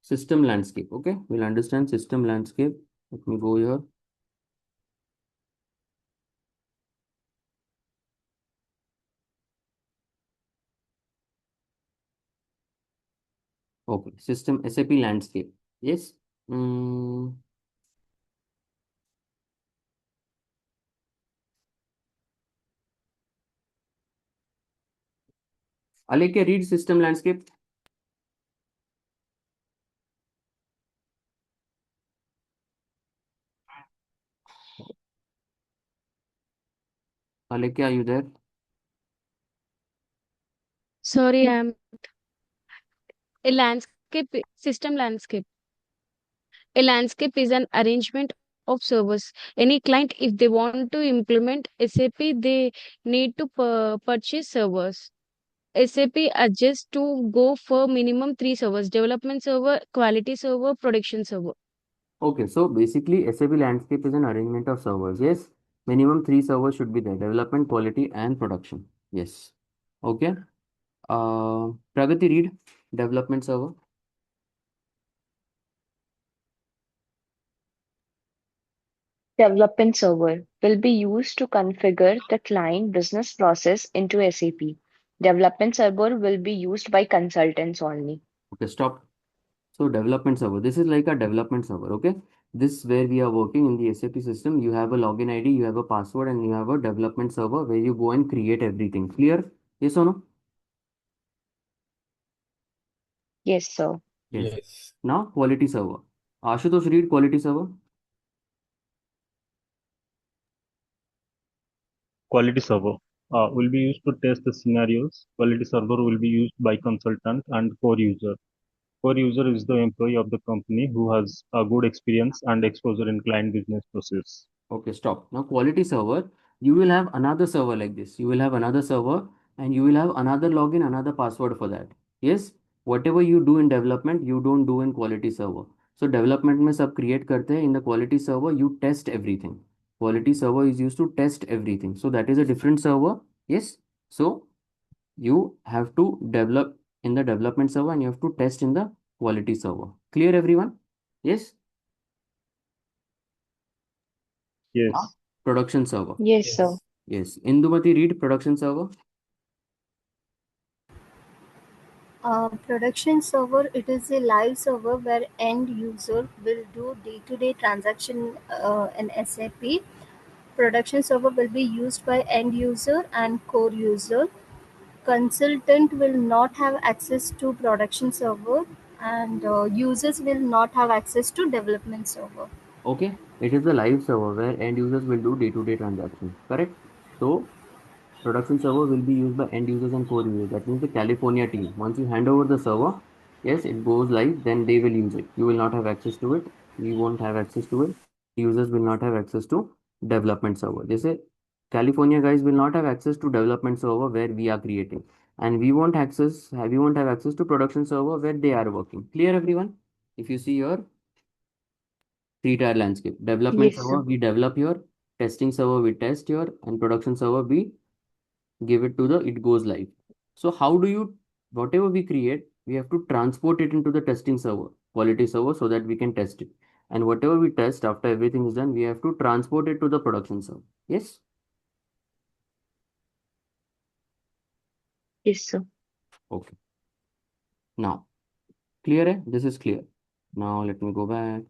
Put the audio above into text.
system landscape. Okay, we'll understand system landscape. Let me go here. Okay, system SAP landscape. Yes. Alekya, read system landscape. Alekya, are you there? Sorry, I'm a landscape system landscape. A landscape is an arrangement of servers. Any client, if they want to implement SAP, they need to purchase servers. SAP adjusts to go for minimum three servers: development server, quality server, production server. Okay, so basically SAP landscape is an arrangement of servers. Yes, minimum three servers should be there: development, quality, and production. Yes. Okay. Pragati, read development server. Development server will be used to configure the client business process into SAP. Development server will be used by consultants only. Okay, stop. So development server, this is like a development server. Okay, this is where we are working in the SAP system. You have a login ID, you have a password, and you have a development server where you go and create everything. Clear? Yes or no? Yes, sir. Yes. Yes. Now quality server. Ashutosh, read quality server. Quality server will be used to test the scenarios. Quality server will be used by consultant and core user. Core user is the employee of the company who has a good experience and exposure in client business process. Okay, stop. Now quality server, you will have another server like this. You will have another server and you will have another login, another password for that. Yes, whatever you do in development, you don't do in quality server. So development में सब create करते हैं. In the quality server, you test everything. Quality server is used to test everything. So that is a different server. Yes. So you have to develop in the development server and you have to test in the quality server. Clear everyone? Yes. Now Yes. production server. Yes, sir. Yes. Yes. Indumati, read production server. Production server, it is a live server where end user will do day-to-day transaction in SAP. Production server will be used by end user and core user. Consultant will not have access to production server, and users will not have access to development server. Okay. It is a live server where end users will do day-to-day transactions. Correct. So production server will be used by end users and core users. That means the California team. Once you hand over the server, yes, it goes live, then they will use it. You will not have access to it. You won't have access to it. Users will not have access to development server. They say California guys will not have access to development server where we are creating. And we won't have access to production server where they are working. Clear everyone? If you see your three-tier landscape. Development Yes, server, sir. we develop here. Testing server, we test here. And production server, we give it to it goes live. So how do you, whatever we create, we have to transport it into the testing server, quality server, so that we can test it. And whatever we test after everything is done, we have to transport it to the production server. Yes? Yes, sir. Okay. Now, clear? This is clear. Now let me go back.